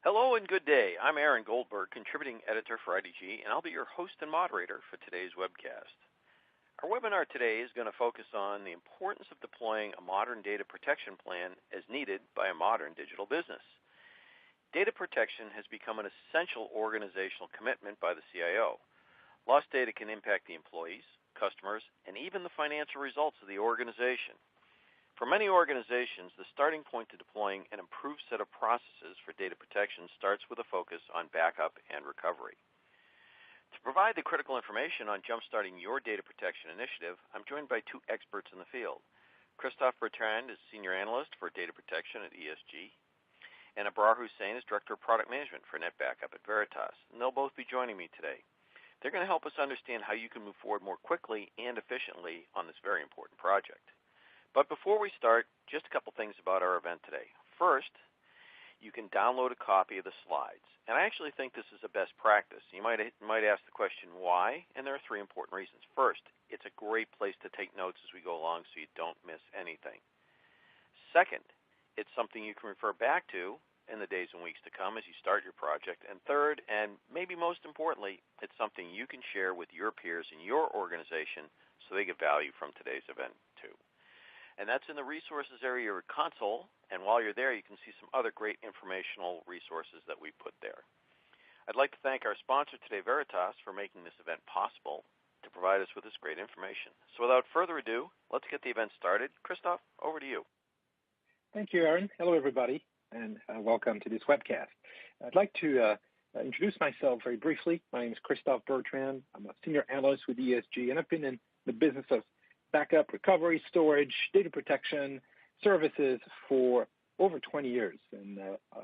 Hello and good day. I'm Aaron Goldberg, contributing editor for IDG, and I'll be your host and moderator for today's webcast. Our webinar today is going to focus on the importance of deploying a modern data protection plan as needed by a modern digital business. Data protection has become an essential organizational commitment by the CIO. Lost data can impact the employees, customers, and even the financial results of the organization. For many organizations, the starting point to deploying an improved set of processes for data protection starts with a focus on backup and recovery. To provide the critical information on jumpstarting your data protection initiative, I'm joined by two experts in the field. Christophe Bertrand is Senior Analyst for Data Protection at ESG, and Abrar Hussain is Director of Product Management for NetBackup at Veritas, and they'll both be joining me today. They're going to help us understand how you can move forward more quickly and efficiently on this very important project. But before we start, just a couple things about our event today. First, you can download a copy of the slides. And I actually think this is a best practice. You might ask the question, why? And there are three important reasons. First, it's a great place to take notes as we go along so you don't miss anything. Second, it's something you can refer back to in the days and weeks to come as you start your project. And third, and maybe most importantly, it's something you can share with your peers in your organization so they get value from today's event too. And that's in the resources area of your console, and while you're there, you can see some other great informational resources that we put there. I'd like to thank our sponsor today, Veritas, for making this event possible to provide us with this great information. So without further ado, let's get the event started. Christophe, over to you. Thank you, Aaron. Hello, everybody, and welcome to this webcast. I'd like to introduce myself very briefly. My name is Christophe Bertrand. I'm a Senior Analyst with ESG, and I've been in the business of backup, recovery, storage, data protection services for over 20 years. And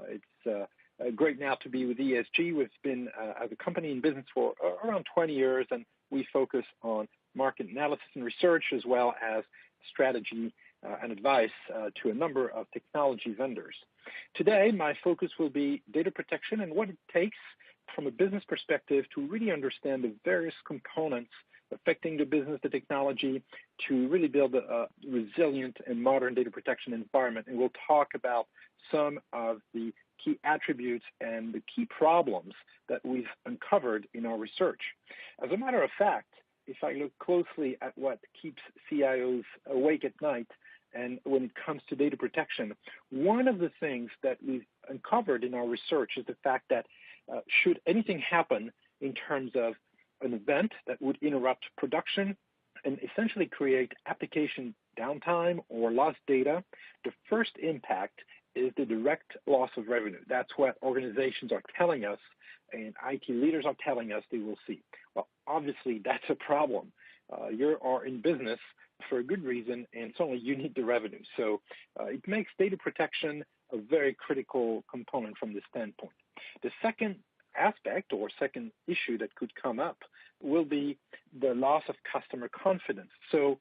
it's great now to be with ESG. We've been as a company in business for around 20 years, and we focus on market analysis and research as well as strategy and advice to a number of technology vendors. Today, my focus will be data protection and what it takes from a business perspective to really understand the various components affecting the business, the technology, to really build a resilient and modern data protection environment. And we'll talk about some of the key attributes and the key problems that we've uncovered in our research. As a matter of fact, if I look closely at what keeps CIOs awake at night, and when it comes to data protection, one of the things that we've uncovered in our research is the fact that should anything happen in terms of an event that would interrupt production and essentially create application downtime or lost data, the first impact is the direct loss of revenue. That's what organizations are telling us and IT leaders are telling us they will see. Well, obviously, that's a problem. You are in business for a good reason, and certainly you need the revenue. So it makes data protection a very critical component from this standpoint. The second aspect or second issue that could come up will be the loss of customer confidence. So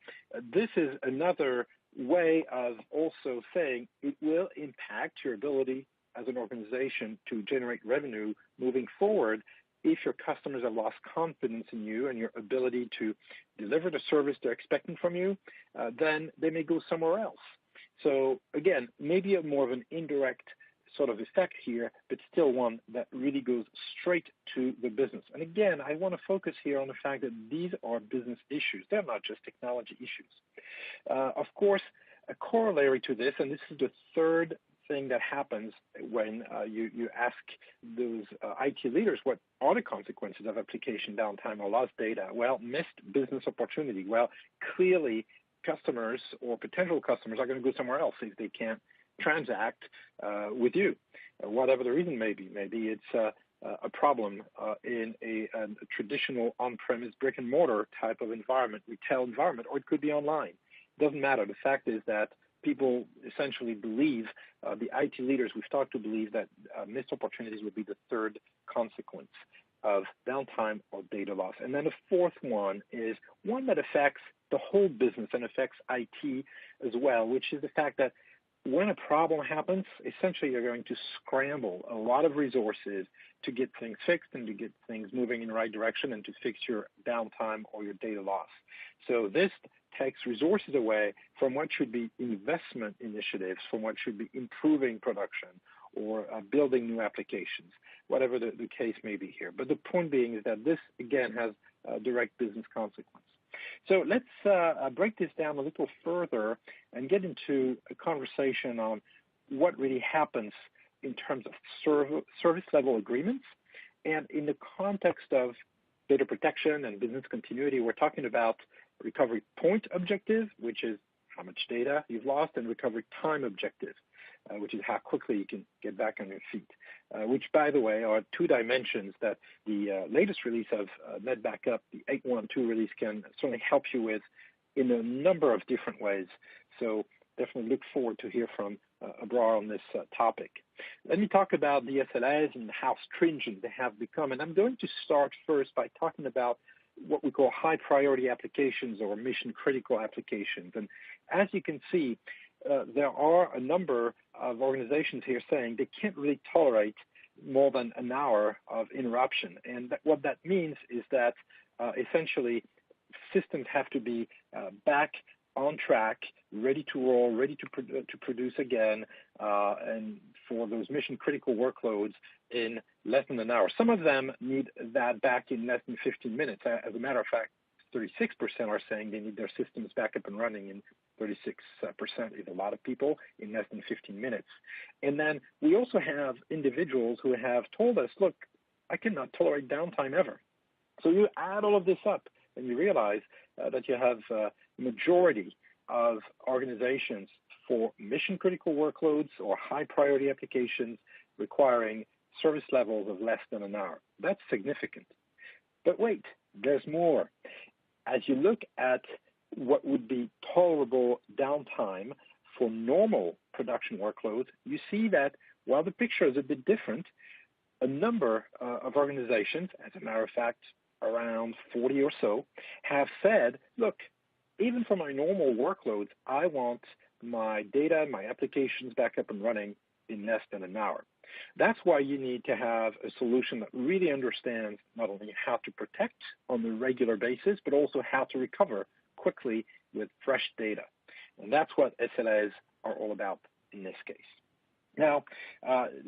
this is another way of also saying it will impact your ability as an organization to generate revenue moving forward if your customers have lost confidence in you and your ability to deliver the service they're expecting from you, then they may go somewhere else. So again, maybe a more of an indirect sort of effect here, but still one that really goes straight to the business. And again, I want to focus here on the fact that these are business issues. They're not just technology issues. Of course, a corollary to this, and this is the third thing that happens when you ask those IT leaders what are the consequences of application downtime or lost data? Well, missed business opportunity. Well, clearly customers or potential customers are going to go somewhere else if they can't transact with you, whatever the reason may be. Maybe it's a problem in a traditional on-premise brick and mortar type of environment, retail environment, or it could be online. It doesn't matter. The fact is that people essentially believe, the IT leaders we've talked to believe that missed opportunities would be the third consequence of downtime or data loss. And then the fourth one is one that affects the whole business and affects IT as well, which is the fact that when a problem happens, essentially you're going to scramble a lot of resources to get things fixed and to get things moving in the right direction and to fix your downtime or your data loss. So this takes resources away from what should be investment initiatives, from what should be improving production or building new applications, whatever the case may be here. But the point being is that this, again, has a direct business consequence. So let's break this down a little further and get into a conversation on what really happens in terms of service level agreements. And in the context of data protection and business continuity, we're talking about recovery point objective, which is how much data you've lost, and recovery time objective, which is how quickly you can get back on your feet, which, by the way, are two dimensions that the latest release of NetBackup, the 8.1.2 release, can certainly help you with in a number of different ways. So definitely look forward to hear from Abrar on this topic. Let me talk about the SLAs and how stringent they have become. And I'm going to start first by talking about what we call high priority applications or mission critical applications. And as you can see, there are a number of organizations here saying they can't really tolerate more than an hour of interruption. And what that means is that essentially systems have to be back on track, ready to roll, ready to produce again, and for those mission critical workloads in less than an hour. Some of them need that back in less than 15 minutes. As a matter of fact, 36% are saying they need their systems back up and running in 36% is a lot of people in less than 15 minutes. And then we also have individuals who have told us, look, I cannot tolerate downtime ever. So you add all of this up and you realize that you have a majority of organizations for mission critical workloads or high priority applications requiring service levels of less than an hour. That's significant. But wait, there's more. As you look at what would be tolerable downtime for normal production workloads, you see that while the picture is a bit different, a number of organizations, as a matter of fact, around 40 or so, have said, look, even for my normal workloads, I want my data, my applications back up and running in less than an hour. That's why you need to have a solution that really understands not only how to protect on a regular basis, but also how to recover quickly with fresh data. And that's what SLAs are all about in this case. Now,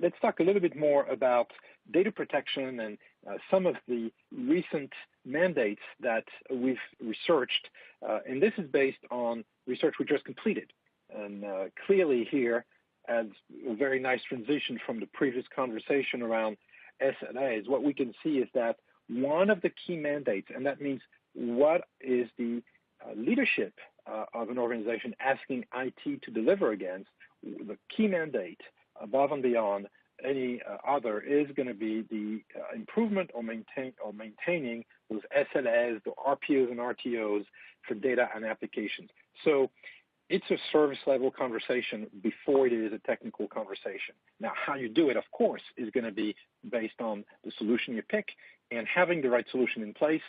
let's talk a little bit more about data protection and some of the recent mandates that we've researched. And this is based on research we just completed. And clearly here, as a very nice transition from the previous conversation around SLAs, what we can see is that one of the key mandates, and that means what is the leadership of an organization asking IT to deliver against, the key mandate above and beyond any other is going to be the improvement or maintaining those SLAs, the RPOs and RTOs for data and applications. So it's a service level conversation before it is a technical conversation. Now, how you do it, of course, is going to be based on the solution you pick, and having the right solution in place,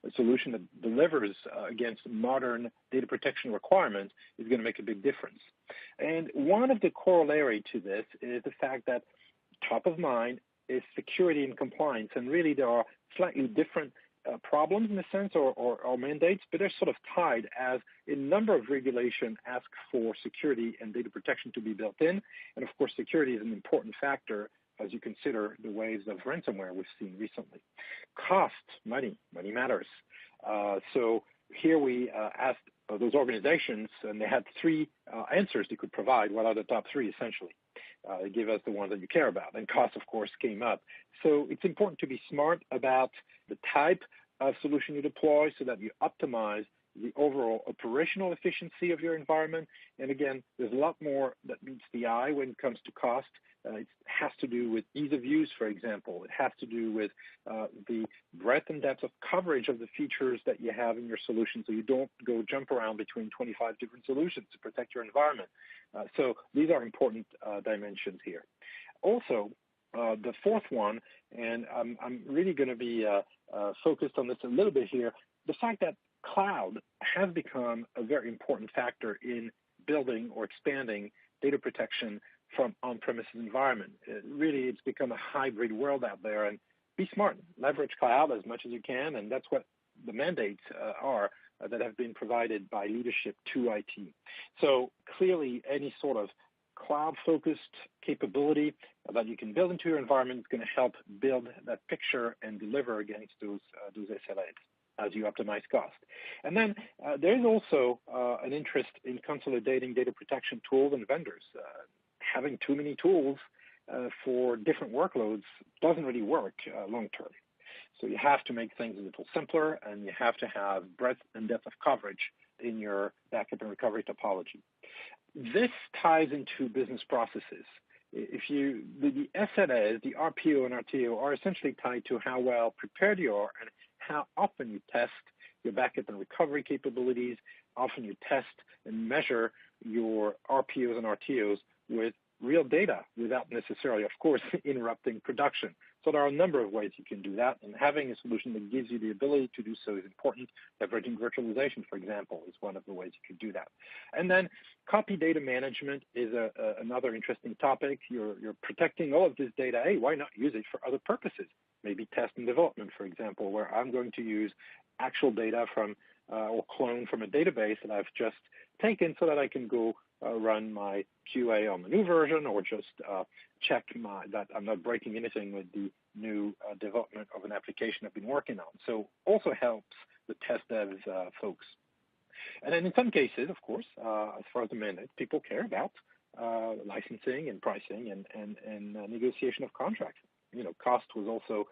a solution that delivers against modern data protection requirements is going to make a big difference. And one of the corollary to this is the fact that top of mind is security and compliance, and really there are slightly different problems in a sense or mandates, but they're sort of tied as a number of regulation ask for security and data protection to be built in. And of course, security is an important factor as you consider the waves of ransomware we've seen recently. Cost, money matters. So here we asked those organizations, and they had three answers they could provide. What are the top three, essentially? They give us the ones that you care about. And cost, of course, came up. So it's important to be smart about the type of solution you deploy so that you optimize the overall operational efficiency of your environment. And again, there's a lot more that meets the eye when it comes to cost. It has to do with ease of use, for example. It has to do with the breadth and depth of coverage of the features that you have in your solution, so you don't go jump around between 25 different solutions to protect your environment. So these are important dimensions here. Also, the fourth one, and I'm really going to be focused on this a little bit here, the fact that cloud has become a very important factor in building or expanding data protection from on-premises environment. Really, it's become a hybrid world out there, and be smart, leverage cloud as much as you can, and that's what the mandates are that have been provided by leadership to IT. So clearly, any sort of cloud-focused capability that you can build into your environment is going to help build that picture and deliver against those SLAs as you optimize cost. And then there's also an interest in consolidating data protection tools and vendors. Having too many tools for different workloads doesn't really work long-term. So you have to make things a little simpler, and you have to have breadth and depth of coverage in your backup and recovery topology. This ties into business processes. The SLAs, the RPO and RTO are essentially tied to how well prepared you are and how often you test your backup and recovery capabilities, often you test and measure your RPOs and RTOs with real data without necessarily, of course, interrupting production. So there are a number of ways you can do that, and having a solution that gives you the ability to do so is important. Leveraging virtualization, for example, is one of the ways you can do that. And then copy data management is another interesting topic. You're protecting all of this data. Hey, why not use it for other purposes? Maybe test and development, for example, where I'm going to use actual data from or clone from a database that I've just taken so that I can go run my QA on the new version, or just check that I'm not breaking anything with the new development of an application I've been working on. So also helps the test devs folks. And then in some cases, of course, as far as the mandate, people care about licensing and pricing and negotiation of contracts. Cost was also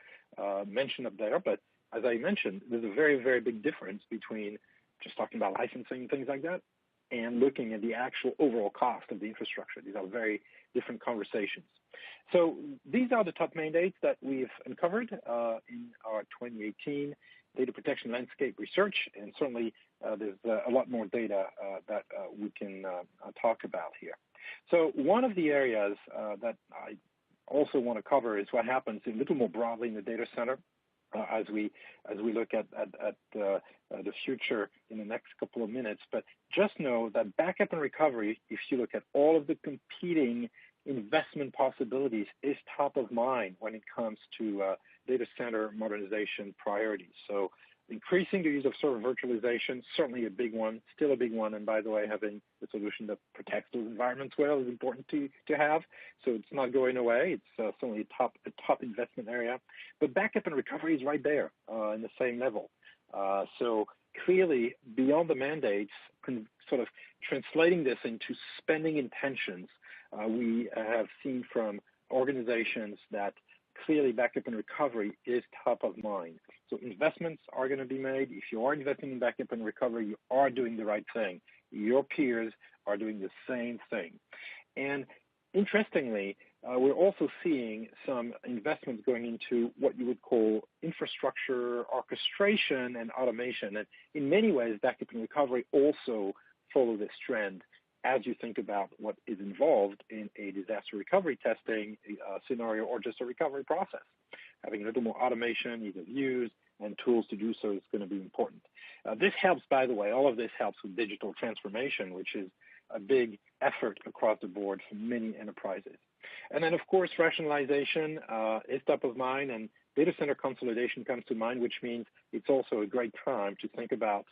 mentioned up there, but as I mentioned, there's a very, very big difference between just talking about licensing and things like that and looking at the actual overall cost of the infrastructure. These are very different conversations. So these are the top mandates that we've uncovered in our 2018 data protection landscape research, and certainly there's a lot more data that we can talk about here. So one of the areas that I also want to cover is what happens a little more broadly in the data center. As we look at the future in the next couple of minutes. But just know that backup and recovery, if you look at all of the competing investment possibilities, is top of mind when it comes to data center modernization priorities. So increasing the use of server virtualization, certainly a big one, still a big one. And by the way, having a solution that protects those environments well is important to have. So it's not going away. It's certainly a top investment area. But backup and recovery is right there in the same level. So clearly, beyond the mandates, sort of translating this into spending intentions, we have seen from organizations that clearly backup and recovery is top of mind. So investments are going to be made. If you are investing in backup and recovery, you are doing the right thing. Your peers are doing the same thing. And interestingly, we're also seeing some investments going into what you would call infrastructure orchestration and automation. And in many ways, backup and recovery also follow this trend as you think about what is involved in a disaster recovery testing scenario or just a recovery process. Having a little more automation, ease of use, and tools to do so is going to be important. This helps, by the way, all of this helps with digital transformation, which is a big effort across the board for many enterprises. And then, of course, rationalization is top of mind, and data center consolidation comes to mind, which means it's also a great time to think about,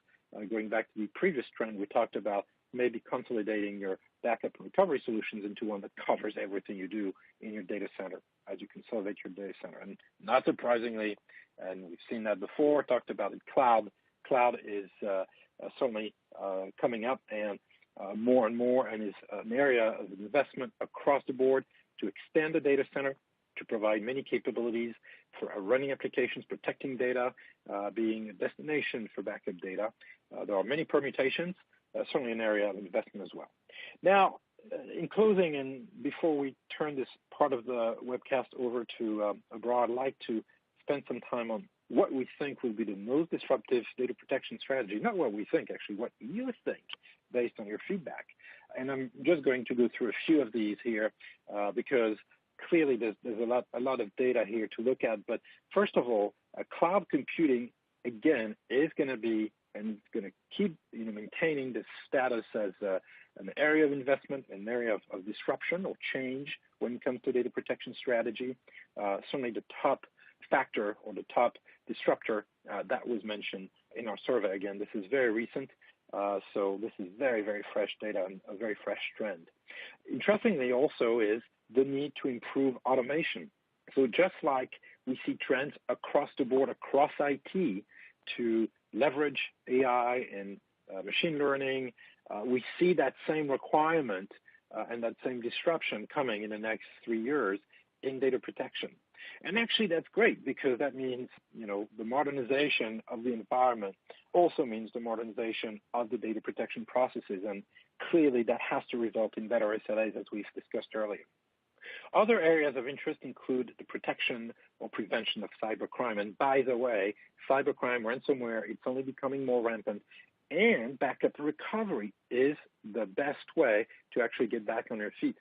going back to the previous trend we talked about, maybe consolidating your backup and recovery solutions into one that covers everything you do in your data center as you consolidate your data center. And not surprisingly, and we've seen that before, talked about it, cloud is certainly coming up and more and more, and is an area of investment across the board to extend the data center, to provide many capabilities for running applications, protecting data, being a destination for backup data. There are many permutations, certainly an area of investment as well. Now, in closing, and before we turn this part of the webcast over to Abrar, I'd like to spend some time on what we think will be the most disruptive data protection strategy. Not what we think, actually, what you think based on your feedback. And I'm just going to go through a few of these here because clearly there's a lot of data here to look at. But first of all, cloud computing, again, is going to be and it's going to keep maintaining this status as an area of investment, an area of disruption or change when it comes to data protection strategy. Certainly the top factor or the top disruptor that was mentioned in our survey. Again, this is very recent, so this is very, very fresh data and a very fresh trend. Interestingly also is the need to improve automation. So just like we see trends across the board, across IT, to leverage AI and machine learning, we see that same requirement and that same disruption coming in the next 3 years in data protection. And actually that's great because that means, the modernization of the environment also means the modernization of the data protection processes. And clearly that has to result in better SLAs as we've discussed earlier. Other areas of interest include the protection or prevention of cybercrime. And by the way, cybercrime, ransomware, it's only becoming more rampant. And backup recovery is the best way to actually get back on your feet.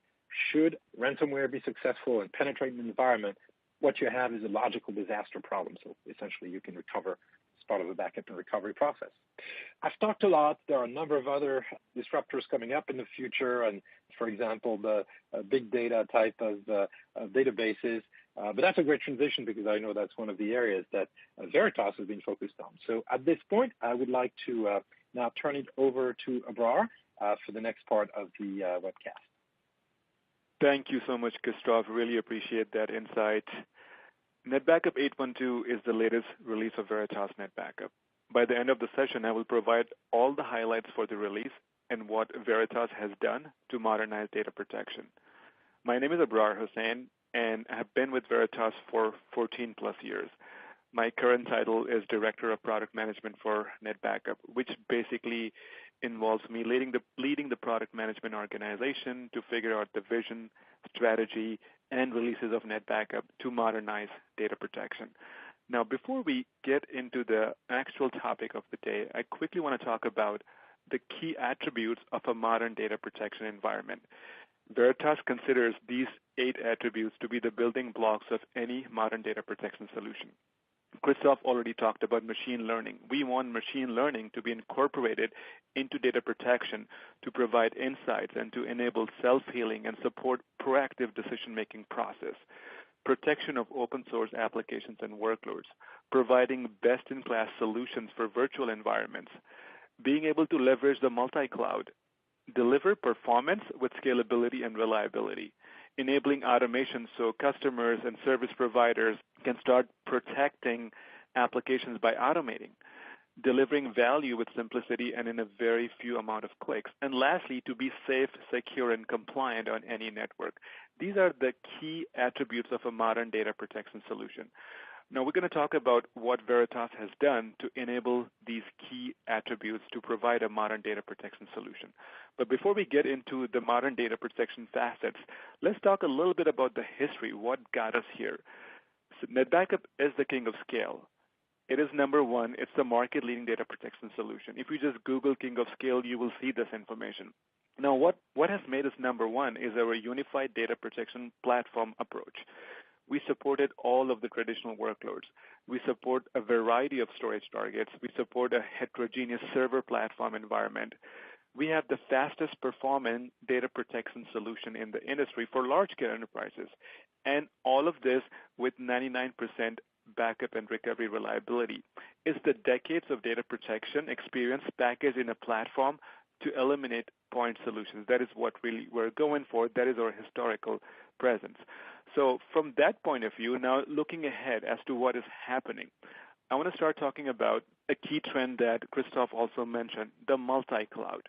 Should ransomware be successful and penetrate an environment, what you have is a logical disaster problem. So essentially you can recover as part of the backup and recovery process. I've talked a lot. There are a number of other disruptors coming up in the future. And for example, the big data type of databases. But that's a great transition because I know that's one of the areas that Veritas has been focused on. So at this point, I would like to now turn it over to Abrar for the next part of the webcast. Thank you so much, Christophe. Really appreciate that insight. NetBackup 8.2 is the latest release of Veritas NetBackup. By the end of the session, I will provide all the highlights for the release and what Veritas has done to modernize data protection. My name is Abrar Hussain, and I have been with Veritas for 14 plus years. My current title is Director of Product Management for NetBackup, which basically involves me leading the product management organization to figure out the vision, strategy, and releases of NetBackup to modernize data protection. Now, before we get into the actual topic of the day, I quickly want to talk about the key attributes of a modern data protection environment. Veritas considers these 8 attributes to be the building blocks of any modern data protection solution. Christophe already talked about machine learning. We want machine learning to be incorporated into data protection to provide insights and to enable self-healing and support proactive decision-making process. Protection of open source applications and workloads, providing best-in-class solutions for virtual environments, being able to leverage the multi-cloud, deliver performance with scalability and reliability, enabling automation so customers and service providers can start protecting applications by automating, delivering value with simplicity and in a very few amount of clicks, and lastly, to be safe, secure, and compliant on any network. These are the key attributes of a modern data protection solution. Now, we're going to talk about what Veritas has done to enable these key attributes to provide a modern data protection solution. But before we get into the modern data protection facets, let's talk a little bit about the history, what got us here. So NetBackup is the king of scale. It is number one. It's the market-leading data protection solution. If you just Google king of scale, you will see this information. Now, what has made us number one is our unified data protection platform approach. We supported all of the traditional workloads. We support a variety of storage targets. We support a heterogeneous server platform environment. We have the fastest performing data protection solution in the industry for large-scale enterprises. And all of this with 99% backup and recovery reliability. It's the decades of data protection experience packaged in a platform to eliminate point solutions. That is what really we're going for. That is our historical presence. So from that point of view, now looking ahead as to what is happening, I want to start talking about a key trend that Christophe also mentioned, the multi-cloud.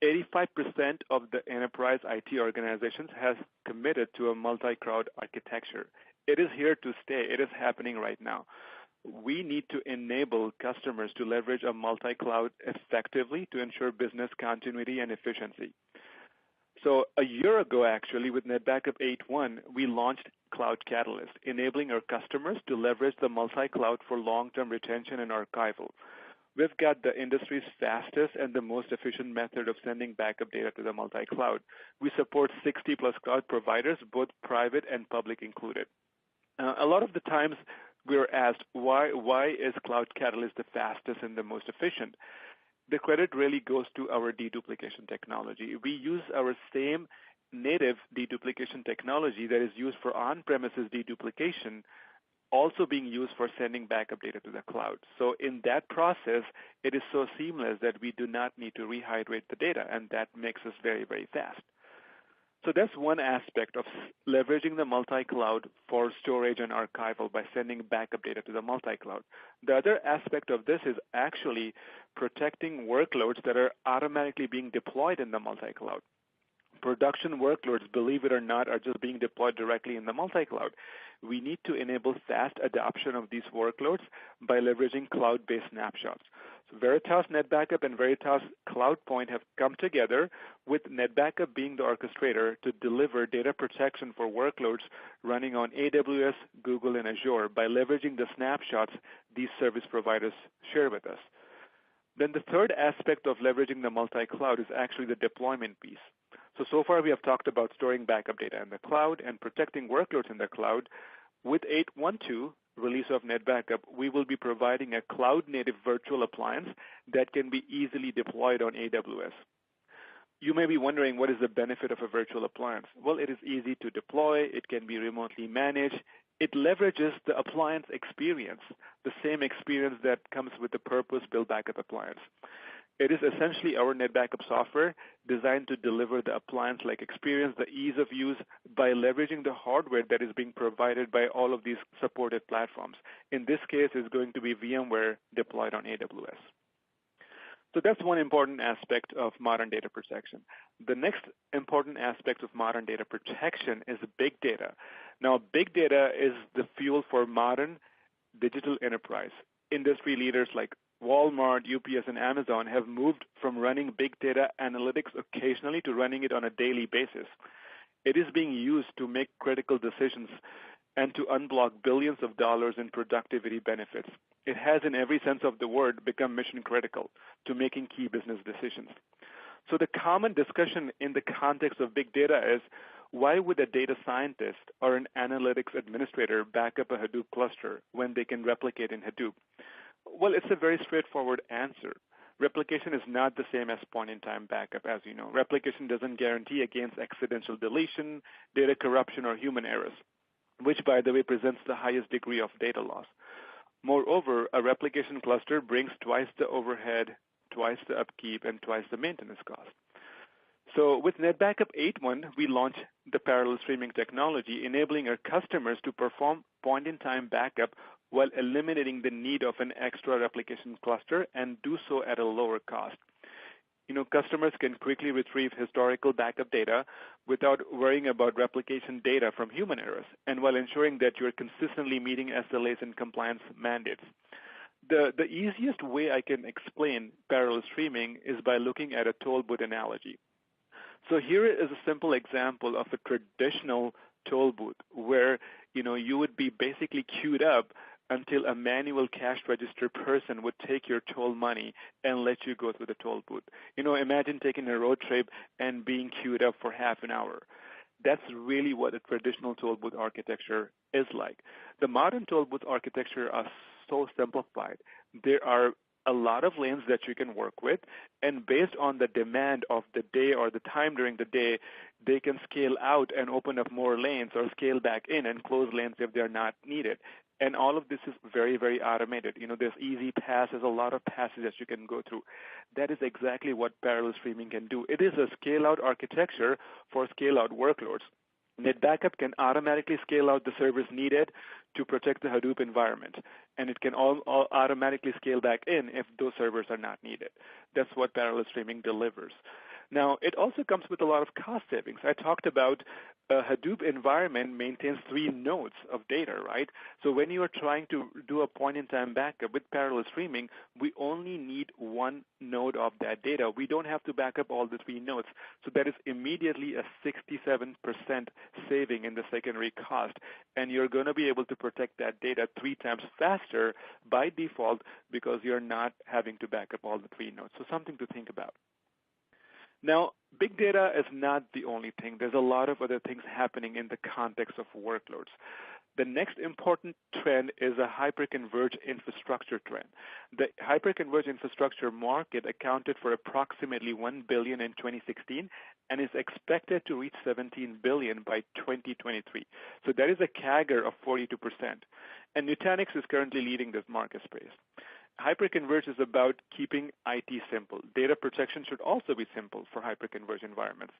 85% of the enterprise IT organizations has committed to a multi-cloud architecture. It is here to stay. It is happening right now. We need to enable customers to leverage a multi-cloud effectively to ensure business continuity and efficiency. So a year ago, actually, with NetBackup 8.1, we launched Cloud Catalyst, enabling our customers to leverage the multi-cloud for long-term retention and archival. We've got the industry's fastest and the most efficient method of sending backup data to the multi-cloud. We support 60-plus cloud providers, both private and public included. A lot of the times, we're asked why is Cloud Catalyst the fastest and the most efficient? The credit really goes to our deduplication technology. We use our same native deduplication technology that is used for on-premises deduplication, also being used for sending backup data to the cloud. So in that process, it is so seamless that we do not need to rehydrate the data, and that makes us very, very fast. So that's one aspect of leveraging the multi-cloud for storage and archival by sending backup data to the multi-cloud. The other aspect of this is actually protecting workloads that are automatically being deployed in the multi-cloud. Production workloads, believe it or not, are just being deployed directly in the multi-cloud. We need to enable fast adoption of these workloads by leveraging cloud-based snapshots. So Veritas NetBackup and Veritas CloudPoint have come together, with NetBackup being the orchestrator to deliver data protection for workloads running on AWS, Google, and Azure by leveraging the snapshots these service providers share with us. Then the third aspect of leveraging the multi-cloud is actually the deployment piece. So far we have talked about storing backup data in the cloud and protecting workloads in the cloud. With 8.1.2 release of NetBackup, we will be providing a cloud-native virtual appliance that can be easily deployed on AWS. You may be wondering, what is the benefit of a virtual appliance? Well, it is easy to deploy. It can be remotely managed. It leverages the appliance experience, the same experience that comes with the purpose-built backup appliance. It is essentially our NetBackup software designed to deliver the appliance-like experience, the ease of use, by leveraging the hardware that is being provided by all of these supported platforms. In this case, it's going to be VMware deployed on AWS. So that's one important aspect of modern data protection. The next important aspect of modern data protection is big data. Now, big data is the fuel for modern digital enterprise. Industry leaders like Walmart, UPS, and Amazon have moved from running big data analytics occasionally to running it on a daily basis. It is being used to make critical decisions and to unblock billions of dollars in productivity benefits. It has, in every sense of the word, become mission critical to making key business decisions. So the common discussion in the context of big data is, why would a data scientist or an analytics administrator back up a Hadoop cluster when they can replicate in Hadoop? Well, it's a very straightforward answer. Replication is not the same as point-in-time backup, as you know. Replication doesn't guarantee against accidental deletion, data corruption, or human errors, which, by the way, presents the highest degree of data loss. Moreover, a replication cluster brings twice the overhead, twice the upkeep, and twice the maintenance cost. So with NetBackup 8.1, we launched the parallel streaming technology, enabling our customers to perform point-in-time backup while eliminating the need of an extra replication cluster, and do so at a lower cost. Customers can quickly retrieve historical backup data without worrying about replication data from human errors, and while ensuring that you're consistently meeting SLAs and compliance mandates. The easiest way I can explain parallel streaming is by looking at a toll booth analogy. So here is a simple example of a traditional toll booth where you would be basically queued up until a manual cash register person would take your toll money and let you go through the toll booth. Imagine taking a road trip and being queued up for half an hour. That's really what a traditional toll booth architecture is like. The modern toll booth architecture are so simplified. There are a lot of lanes that you can work with, and based on the demand of the day or the time during the day, they can scale out and open up more lanes or scale back in and close lanes if they're not needed. And all of this is very, very automated. There's easy pass. There's a lot of passes that you can go through. That is exactly what parallel streaming can do. It is a scale-out architecture for scale-out workloads. NetBackup can automatically scale out the servers needed to protect the Hadoop environment, and it can all automatically scale back in if those servers are not needed. That's what parallel streaming delivers. Now, it also comes with a lot of cost savings. I talked about a Hadoop environment maintains 3 nodes of data, right? So when you are trying to do a point-in-time backup with parallel streaming, we only need 1 node of that data. We don't have to back up all the 3 nodes. So that is immediately a 67% saving in the secondary cost. And you're going to be able to protect that data 3 times faster by default because you're not having to back up all the 3 nodes. So something to think about. Now, big data is not the only thing. There's a lot of other things happening in the context of workloads. The next important trend is a hyperconverged infrastructure trend. The hyperconverged infrastructure market accounted for approximately $1 billion in 2016 and is expected to reach $17 billion by 2023. So that is a CAGR of 42%. And Nutanix is currently leading this market space. Hyperconverged is about keeping IT simple. Data protection should also be simple for hyperconverged environments.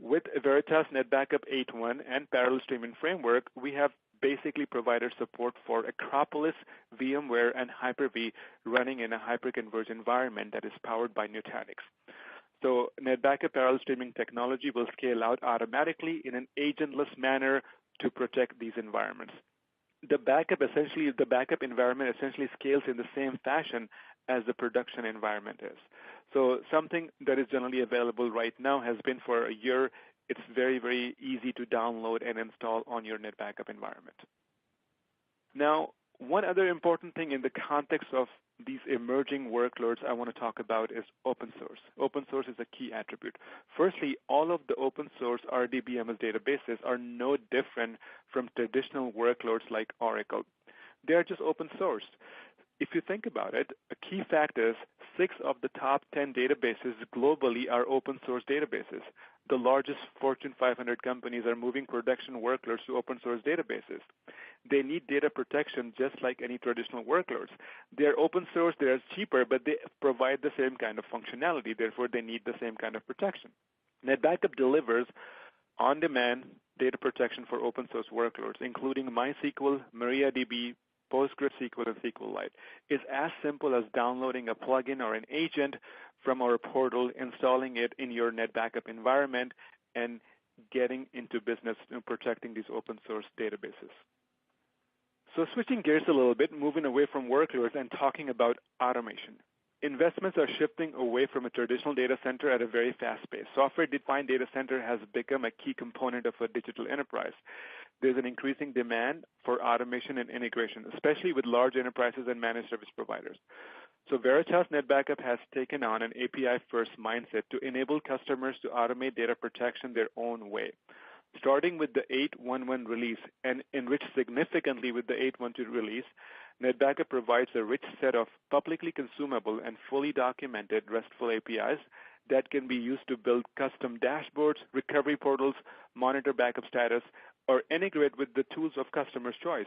With Veritas NetBackup 8.1 and Parallel Streaming Framework, we have basically provider support for Acropolis, VMware, and Hyper-V running in a hyperconverged environment that is powered by Nutanix. So NetBackup Parallel Streaming technology will scale out automatically in an agentless manner to protect these environments. The backup environment essentially scales in the same fashion as the production environment is. So something that is generally available right now has been for a year. It's very, very easy to download and install on your NetBackup environment. Now, one other important thing in the context of these emerging workloads I want to talk about is open source. Open source is a key attribute. Firstly, all of the open source RDBMS databases are no different from traditional workloads like Oracle. They are just open source. If you think about it, a key fact is 6 of the top 10 databases globally are open source databases. The largest Fortune 500 companies are moving production workloads to open source databases. They need data protection just like any traditional workloads. They're open source, they're cheaper, but they provide the same kind of functionality. Therefore, they need the same kind of protection. NetBackup delivers on-demand data protection for open source workloads, including MySQL, MariaDB, PostgreSQL, and SQLite. It's as simple as downloading a plugin or an agent from our portal, installing it in your NetBackup environment, and getting into business and protecting these open source databases. So switching gears a little bit, moving away from workloads and talking about automation. Investments are shifting away from a traditional data center at a very fast pace. Software-defined data center has become a key component of a digital enterprise. There's an increasing demand for automation and integration, especially with large enterprises and managed service providers. So Veritas NetBackup has taken on an API-first mindset to enable customers to automate data protection their own way. Starting with the 8.1.1 release and enriched significantly with the 8.1.2 release, NetBackup provides a rich set of publicly consumable and fully documented RESTful APIs that can be used to build custom dashboards, recovery portals, monitor backup status, or integrate with the tools of customers' choice.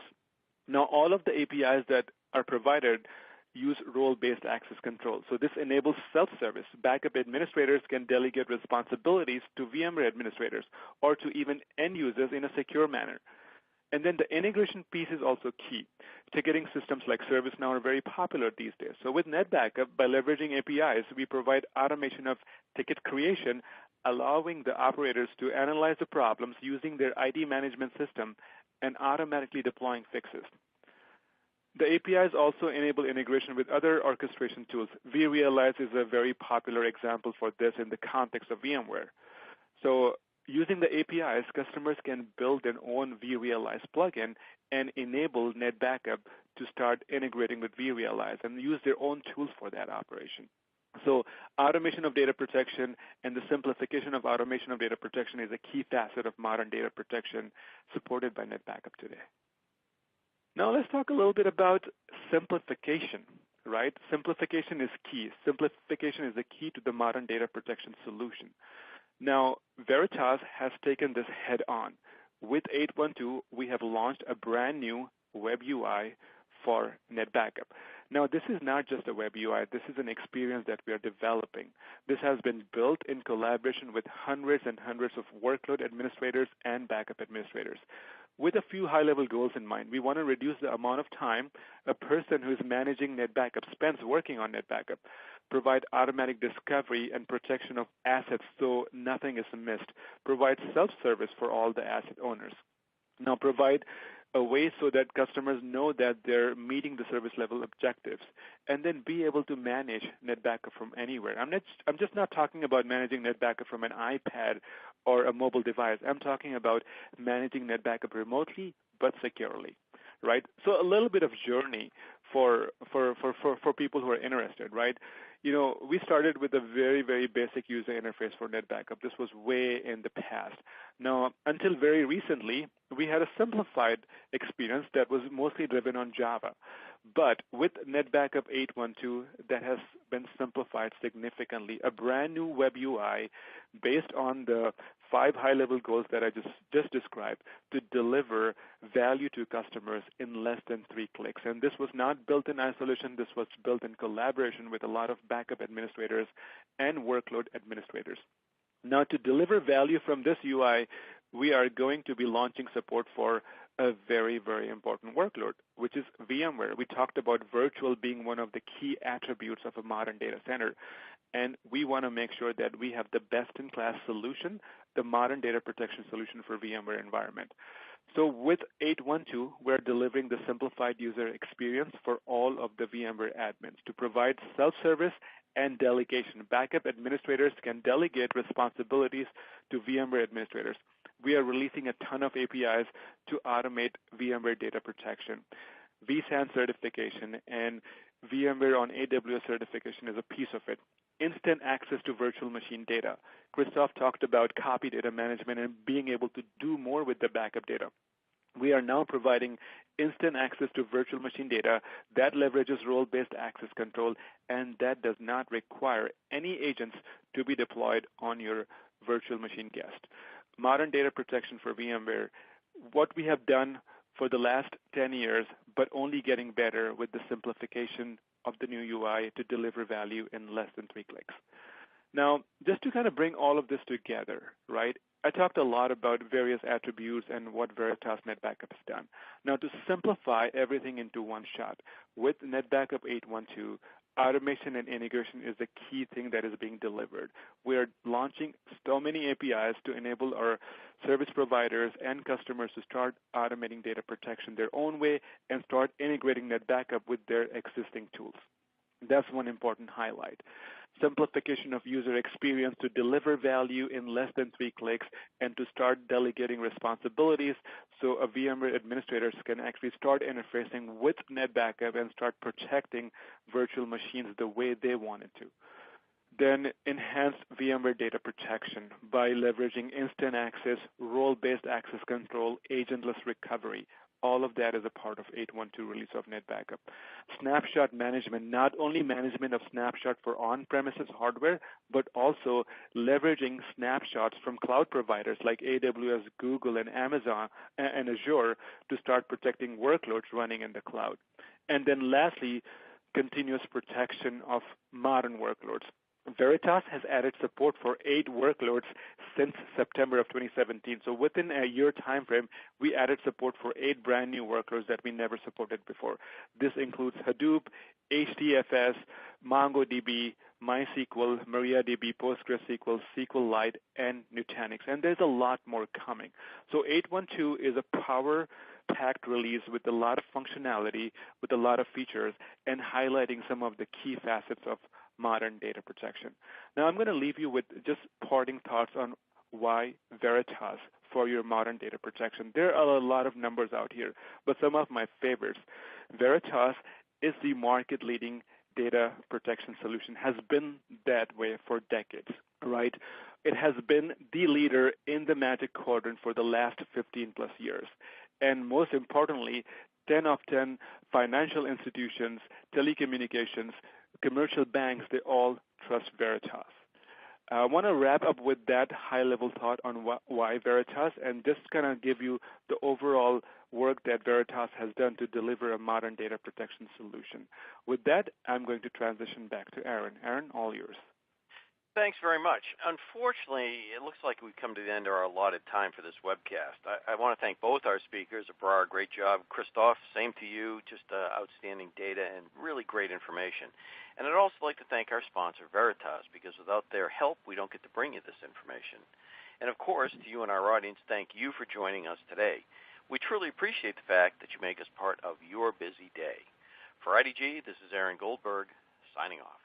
Now, all of the APIs that are provided use role-based access control. So this enables self-service. Backup administrators can delegate responsibilities to VMware administrators or to even end users in a secure manner. And then the integration piece is also key. Ticketing systems like ServiceNow are very popular these days. So with NetBackup, by leveraging APIs, we provide automation of ticket creation, allowing the operators to analyze the problems using their ID management system and automatically deploying fixes. The APIs also enable integration with other orchestration tools. vRealize is a very popular example for this in the context of VMware. So using the APIs, customers can build their own vRealize plugin and enable NetBackup to start integrating with vRealize and use their own tools for that operation. So automation of data protection and the simplification of automation of data protection is a key facet of modern data protection supported by NetBackup today. Now let's talk a little bit about simplification, right? Simplification is key. Simplification is the key to the modern data protection solution. Now, Veritas has taken this head on. With 8.1.2, we have launched a brand new web UI for NetBackup. Now, this is not just a web UI. This is an experience that we are developing. This has been built in collaboration with hundreds and hundreds of workload administrators and backup administrators, with a few high-level goals in mind. We want to reduce the amount of time a person who is managing NetBackup spends working on NetBackup, provide automatic discovery and protection of assets so nothing is missed, provide self-service for all the asset owners. Now, provide a way so that customers know that they're meeting the service level objectives, and then be able to manage NetBackup from anywhere. I'm just not talking about managing NetBackup from an iPad or a mobile device. I'm talking about managing NetBackup remotely but securely, right? So a little bit of journey for people who are interested, right? You know, we started with a very, very basic user interface for NetBackup. This was way in the past. Now, until very recently, we had a simplified experience that was mostly driven on Java. But with NetBackup 8.1.2, that has been simplified significantly. A brand new web UI based on the 5 high-level goals that I just described to deliver value to customers in less than 3 clicks. And this was not built in isolation. This was built in collaboration with a lot of backup administrators and workload administrators. Now, to deliver value from this UI, we are going to be launching support for a very, very important workload, which is VMware. We talked about virtual being one of the key attributes of a modern data center, and we want to make sure that we have the best-in-class solution, the modern data protection solution for VMware environment. So with 8.1.2, we're delivering the simplified user experience for all of the VMware admins to provide self-service and delegation. Backup administrators can delegate responsibilities to VMware administrators. We are releasing a ton of APIs to automate VMware data protection. vSAN certification and VMware on AWS certification is a piece of it. Instant access to virtual machine data. Christoph talked about copy data management and being able to do more with the backup data. We are now providing instant access to virtual machine data that leverages role-based access control, and that does not require any agents to be deployed on your virtual machine guest. Modern data protection for VMware, what we have done for the last 10 years, but only getting better with the simplification of the new UI to deliver value in less than 3 clicks. Now, just to kind of bring all of this together, right, I talked a lot about various attributes and what Veritas NetBackup has done. Now, to simplify everything into one shot, with NetBackup 8.1.2, automation and integration is the key thing that is being delivered. We are launching so many APIs to enable our service providers and customers to start automating data protection their own way and start integrating NetBackup with their existing tools. That's one important highlight. Simplification of user experience to deliver value in less than 3 clicks and to start delegating responsibilities so a VMware administrators can actually start interfacing with NetBackup and start protecting virtual machines the way they wanted to. Then enhance VMware data protection by leveraging instant access, role-based access control, agentless recovery. All of that is a part of 8.1.2 release of NetBackup. Snapshot management, not only management of snapshot for on-premises hardware, but also leveraging snapshots from cloud providers like AWS, Google, and Amazon and Azure to start protecting workloads running in the cloud. And then lastly, continuous protection of modern workloads. Veritas has added support for 8 workloads since September of 2017. So within a year time frame, we added support for 8 brand new workloads that we never supported before. This includes Hadoop, HDFS, MongoDB, MySQL, MariaDB, PostgreSQL, SQLite, and Nutanix. And there's a lot more coming. So 8.1.2 is a power-packed release with a lot of functionality, with a lot of features, and highlighting some of the key facets of modern data protection. Now, I'm going to leave you with just parting thoughts on why Veritas for your modern data protection. There are a lot of numbers out here, but some of my favorites. Veritas is the market-leading data protection solution, has been that way for decades, right? It has been the leader in the Magic Quadrant for the last 15 plus years. And most importantly, 10 of 10 financial institutions, telecommunications, commercial banks, they all trust Veritas. I want to wrap up with that high-level thought on why Veritas and just kind of give you the overall work that Veritas has done to deliver a modern data protection solution. With that, I'm going to transition back to Aaron. Aaron, all yours. Thanks very much. Unfortunately, it looks like we've come to the end of our allotted time for this webcast. I want to thank both our speakers for our great job. Christoph, same to you, just outstanding data and really great information. And I'd also like to thank our sponsor, Veritas, because without their help, we don't get to bring you this information. And of course, to you and our audience, thank you for joining us today. We truly appreciate the fact that you make us part of your busy day. For IDG, this is Aaron Goldberg, signing off.